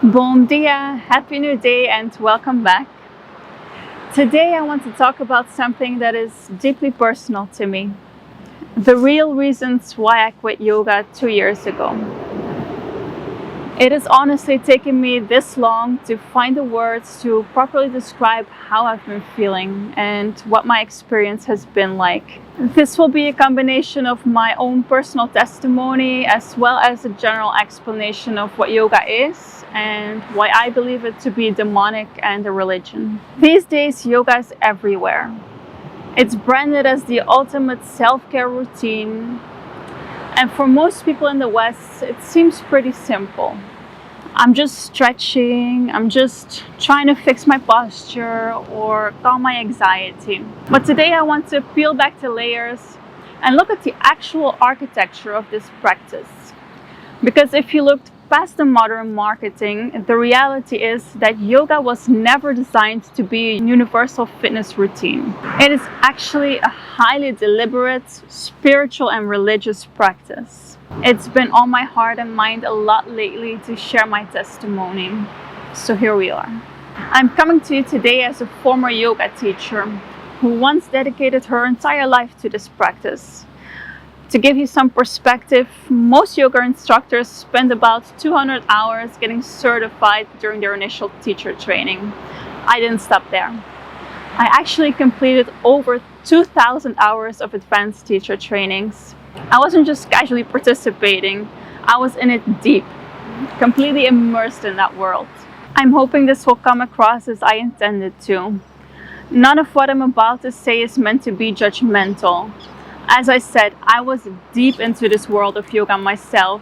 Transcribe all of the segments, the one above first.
Bom dia, happy new day, and welcome back. Today I want to talk about something that is deeply personal to me. The real reasons why I quit yoga 2 years ago. It has honestly taken me this long to find the words to properly describe how I've been feeling and what my experience has been like. This will be a combination of my own personal testimony as well as a general explanation of what yoga is and why I believe it to be demonic and a religion. These days, yoga is everywhere. It's branded as the ultimate self-care routine. And for most people in the West, it seems pretty simple. I'm just stretching, I'm just trying to fix my posture or calm my anxiety. But today I want to peel back the layers and look at the actual architecture of this practice. Because if you looked past the modern marketing, the reality is that yoga was never designed to be a universal fitness routine. It is actually a highly deliberate, spiritual and religious practice. It's been on my heart and mind a lot lately to share my testimony. So here we are. I'm coming to you today as a former yoga teacher who once dedicated her entire life to this practice. To give you some perspective, most yoga instructors spend about 200 hours getting certified during their initial teacher training. I didn't stop there. I actually completed over 2,000 hours of advanced teacher trainings. I wasn't just casually participating, I was in it deep, completely immersed in that world. I'm hoping this will come across as I intended to. None of what I'm about to say is meant to be judgmental. As I said, I was deep into this world of yoga myself,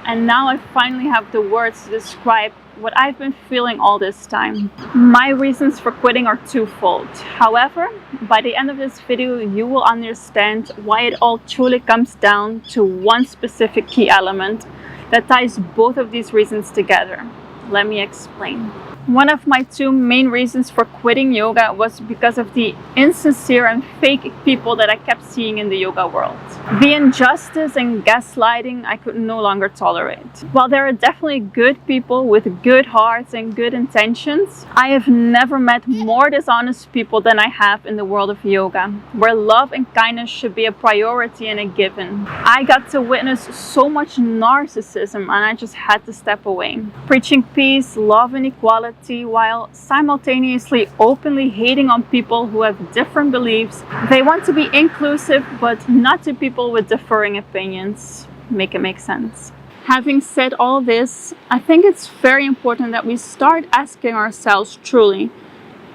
and now I finally have the words to describe what I've been feeling all this time. My reasons for quitting are twofold. However, by the end of this video, you will understand why it all truly comes down to one specific key element that ties both of these reasons together. Let me explain. One of my two main reasons for quitting yoga was because of the insincere and fake people that I kept seeing in the yoga world. The injustice and gaslighting I could no longer tolerate. While there are definitely good people with good hearts and good intentions, I have never met more dishonest people than I have in the world of yoga, where love and kindness should be a priority and a given. I got to witness so much narcissism and I just had to step away. Preaching peace, love and equality, while simultaneously openly hating on people who have different beliefs. They want to be inclusive, but not to people with differing opinions. Make it make sense. Having said all this, I think it's very important that we start asking ourselves truly,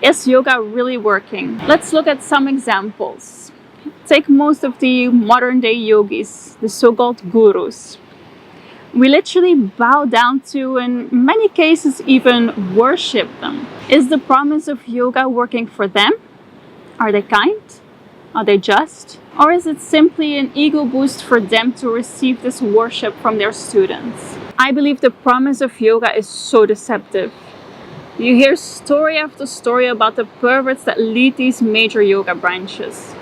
is yoga really working? Let's look at some examples. Take most of the modern day yogis, the so-called gurus. We literally bow down to, in many cases even worship them. Is the promise of yoga working for them? Are they kind? Are they just? Or is it simply an ego boost for them to receive this worship from their students? I believe the promise of yoga is so deceptive. You hear story after story about the perverts that lead these major yoga branches.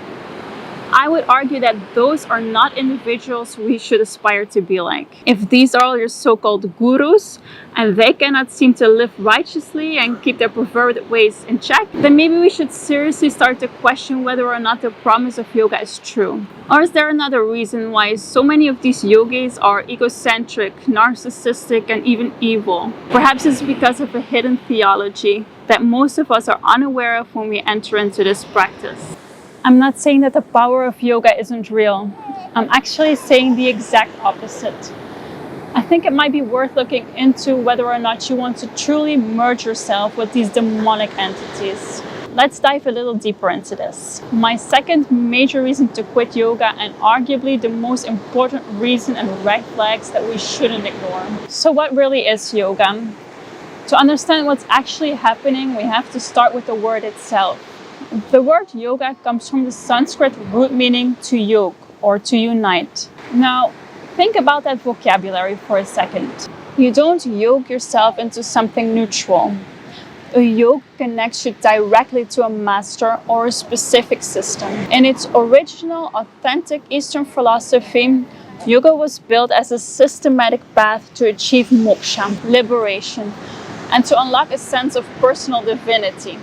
I would argue that those are not individuals we should aspire to be like. If these are all your so-called gurus and they cannot seem to live righteously and keep their perverted ways in check, then maybe we should seriously start to question whether or not the promise of yoga is true. Or is there another reason why so many of these yogis are egocentric, narcissistic, and even evil? Perhaps it's because of a hidden theology that most of us are unaware of when we enter into this practice. I'm not saying that the power of yoga isn't real. I'm actually saying the exact opposite. I think it might be worth looking into whether or not you want to truly merge yourself with these demonic entities. Let's dive a little deeper into this. My second major reason to quit yoga, and arguably the most important reason and red flags that we shouldn't ignore. So what really is yoga? To understand what's actually happening, we have to start with the word itself. The word yoga comes from the Sanskrit root meaning to yoke or to unite. Now, think about that vocabulary for a second. You don't yoke yourself into something neutral. A yoke connects you directly to a master or a specific system. In its original, authentic Eastern philosophy, yoga was built as a systematic path to achieve moksha, liberation, and to unlock a sense of personal divinity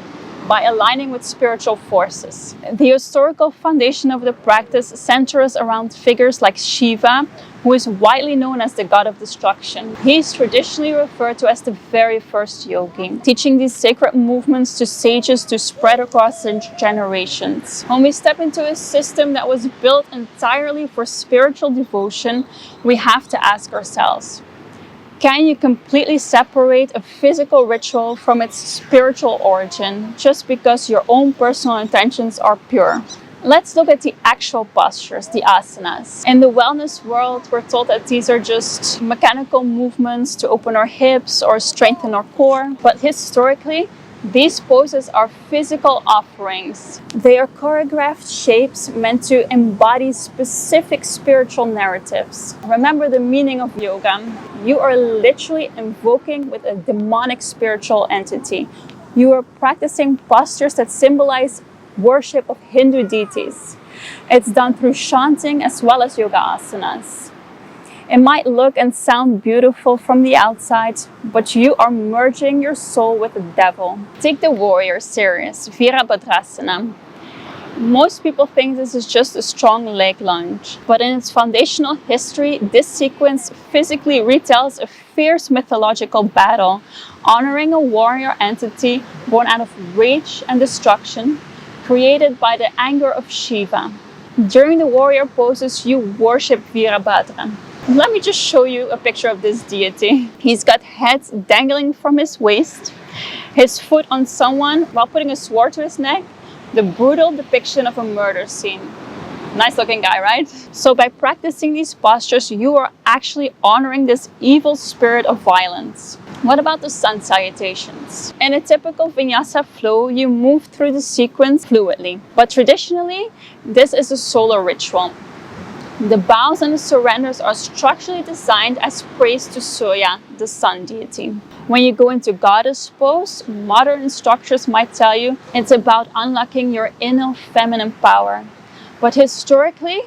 by aligning with spiritual forces. The historical foundation of the practice centers around figures like Shiva, who is widely known as the god of destruction. He is traditionally referred to as the very first yogi, teaching these sacred movements to sages to spread across generations. When we step into a system that was built entirely for spiritual devotion, we have to ask ourselves, can you completely separate a physical ritual from its spiritual origin just because your own personal intentions are pure? Let's look at the actual postures, the asanas. In the wellness world, we're told that these are just mechanical movements to open our hips or strengthen our core. But historically, these poses are physical offerings. They are choreographed shapes meant to embody specific spiritual narratives. Remember the meaning of yoga. You are literally invoking with a demonic spiritual entity. You are practicing postures that symbolize worship of Hindu deities. It's done through chanting as well as yoga asanas. It might look and sound beautiful from the outside, but you are merging your soul with the devil. Take the warrior series, Virabhadrasana. Most people think this is just a strong leg lunge, but in its foundational history, this sequence physically retells a fierce mythological battle, honoring a warrior entity born out of rage and destruction, created by the anger of Shiva. During the warrior poses, you worship Virabhadra. Let me just show you a picture of this deity. He's got heads dangling from his waist, his foot on someone while putting a sword to his neck, the brutal depiction of a murder scene. Nice looking guy, right? So by practicing these postures, you are actually honoring this evil spirit of violence. What about the sun salutations? In a typical vinyasa flow, you move through the sequence fluidly. But traditionally, this is a solar ritual. The bows and the surrenders are structurally designed as praise to Surya, the sun deity. When you go into goddess pose, modern instructors might tell you it's about unlocking your inner feminine power. But historically,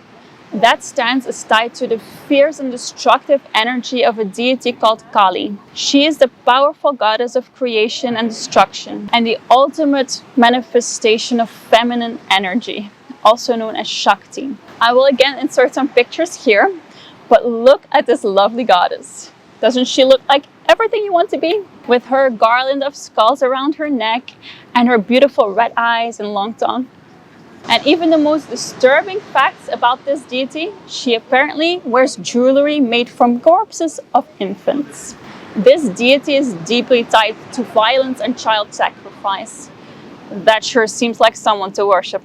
that stance is tied to the fierce and destructive energy of a deity called Kali. She is the powerful goddess of creation and destruction, and the ultimate manifestation of feminine energy, also known as Shakti. I will again insert some pictures here, but look at this lovely goddess. Doesn't she look like everything you want to be? With her garland of skulls around her neck and her beautiful red eyes and long tongue. And even the most disturbing facts about this deity, she apparently wears jewelry made from corpses of infants. This deity is deeply tied to violence and child sacrifice. That sure seems like someone to worship,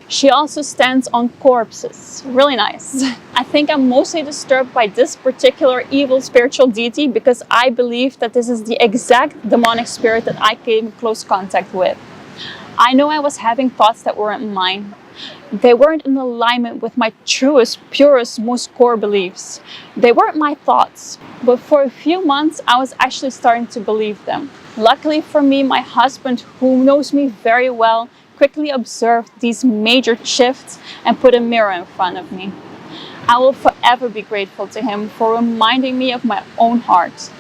She also stands on corpses. Really nice. I think I'm mostly disturbed by this particular evil spiritual deity because I believe that this is the exact demonic spirit that I came in close contact with. I know I was having thoughts that weren't mine. They weren't in alignment with my truest, purest, most core beliefs. They weren't my thoughts. But for a few months, I was actually starting to believe them. Luckily for me, my husband, who knows me very well, quickly observed these major shifts and put a mirror in front of me. I will forever be grateful to him for reminding me of my own heart.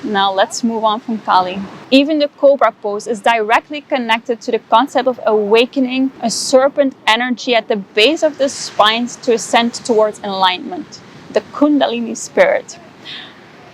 Now let's move on from Kali. Even the cobra pose is directly connected to the concept of awakening a serpent energy at the base of the spine to ascend towards enlightenment, the Kundalini spirit.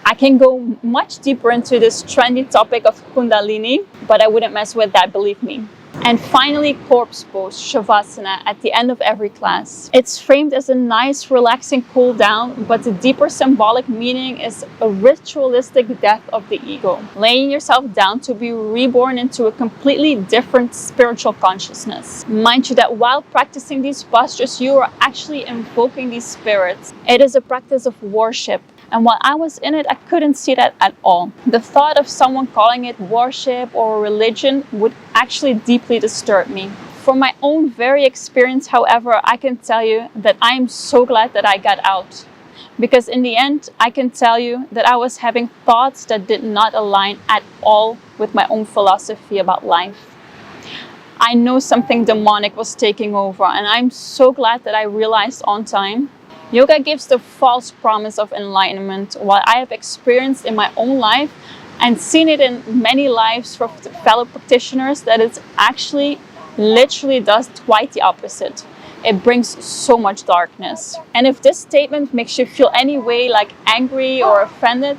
I can go much deeper into this trendy topic of Kundalini, but I wouldn't mess with that, believe me. And finally, corpse pose, Shavasana, at the end of every class. It's framed as a nice, relaxing cool down, but the deeper symbolic meaning is a ritualistic death of the ego, laying yourself down to be reborn into a completely different spiritual consciousness. Mind you that while practicing these postures, you are actually invoking these spirits. It is a practice of worship. And while I was in it, I couldn't see that at all. The thought of someone calling it worship or religion would actually deeply disturb me. From my own very experience, however, I can tell you that I am so glad that I got out. Because in the end, I can tell you that I was having thoughts that did not align at all with my own philosophy about life. I know something demonic was taking over, and I'm so glad that I realized on time. Yoga gives the false promise of enlightenment. While I have experienced in my own life and seen it in many lives from fellow practitioners that it actually literally does quite the opposite. It brings so much darkness. And if this statement makes you feel any way like angry or offended,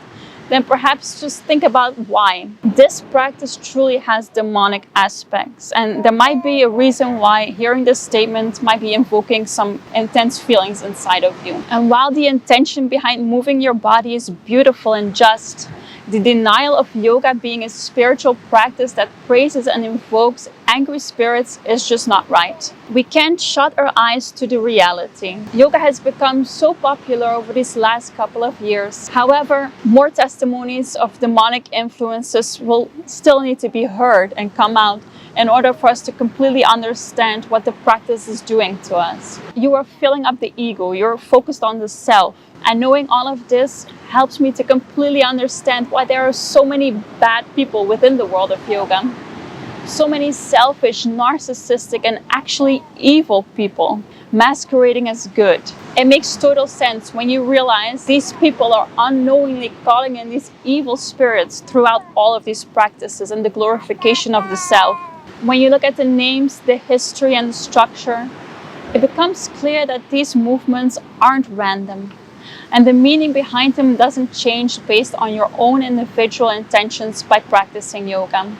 then perhaps just think about why. This practice truly has demonic aspects, and there might be a reason why hearing this statement might be invoking some intense feelings inside of you. And while the intention behind moving your body is beautiful and just, the denial of yoga being a spiritual practice that praises and invokes angry spirits is just not right. We can't shut our eyes to the reality. Yoga has become so popular over these last couple of years. However, more testimonies of demonic influences will still need to be heard and come out in order for us to completely understand what the practice is doing to us. You are filling up the ego, you're focused on the self. And knowing all of this helps me to completely understand why there are so many bad people within the world of yoga. So many selfish, narcissistic, and actually evil people masquerading as good. It makes total sense when you realize these people are unknowingly calling in these evil spirits throughout all of these practices and the glorification of the self. When you look at the names, the history, and the structure, it becomes clear that these movements aren't random. And the meaning behind them doesn't change based on your own individual intentions by practicing yoga.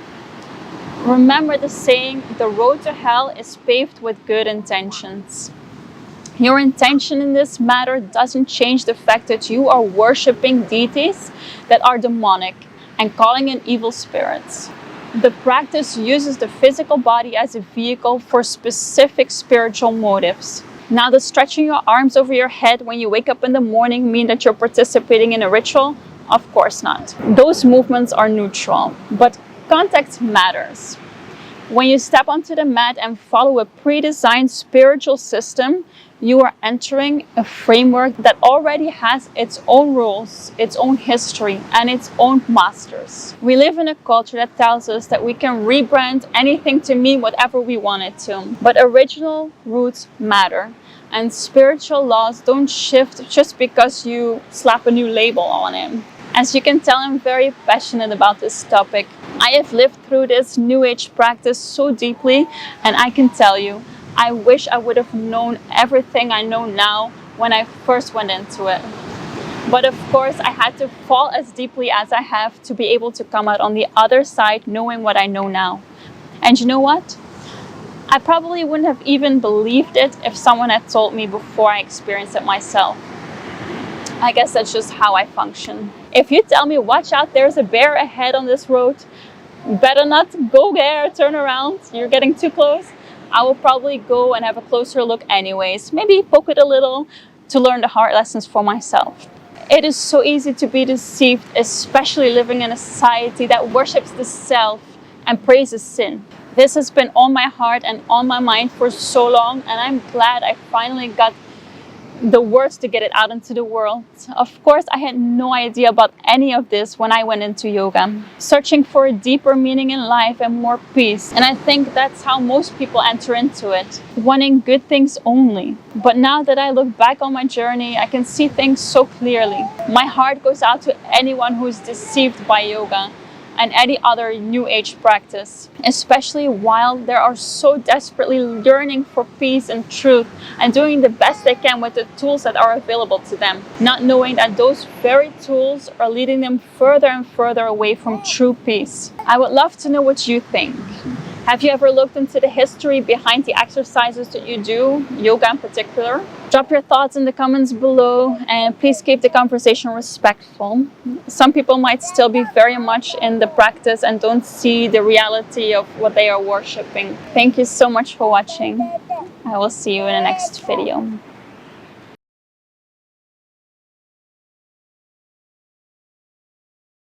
Remember the saying, the road to hell is paved with good intentions. Your intention in this matter doesn't change the fact that you are worshipping deities that are demonic and calling in evil spirits. The practice uses the physical body as a vehicle for specific spiritual motives. Now, does stretching your arms over your head when you wake up in the morning mean that you're participating in a ritual? Of course not. Those movements are neutral, but context matters. When you step onto the mat and follow a pre-designed spiritual system, you are entering a framework that already has its own rules, its own history, and its own masters. We live in a culture that tells us that we can rebrand anything to mean whatever we want it to. But original roots matter, and spiritual laws don't shift just because you slap a new label on it. As you can tell, I'm very passionate about this topic. I have lived through this New Age practice so deeply, and I can tell you, I wish I would have known everything I know now when I first went into it. But of course, I had to fall as deeply as I have to be able to come out on the other side knowing what I know now. And you know what? I probably wouldn't have even believed it if someone had told me before I experienced it myself. I guess that's just how I function. If you tell me, watch out, there's a bear ahead on this road, better not go there, turn around, you're getting too close, I will probably go and have a closer look anyways. Maybe poke it a little to learn the hard lessons for myself. It is so easy to be deceived, especially living in a society that worships the self and praises sin. This has been on my heart and on my mind for so long, and I'm glad I finally got the words to get it out into the world. Of course, I had no idea about any of this when I went into yoga, searching for a deeper meaning in life and more peace. And I think that's how most people enter into it, wanting good things only. But now that I look back on my journey, I can see things so clearly. My heart goes out to anyone who is deceived by yoga and any other New Age practice, especially while they are so desperately yearning for peace and truth and doing the best they can with the tools that are available to them, not knowing that those very tools are leading them further and further away from true peace. I would love to know what you think. Have you ever looked into the history behind the exercises that you do, yoga in particular? Drop your thoughts in the comments below, and please keep the conversation respectful. Some people might still be very much in the practice and don't see the reality of what they are worshipping. Thank you so much for watching. I will see you in the next video.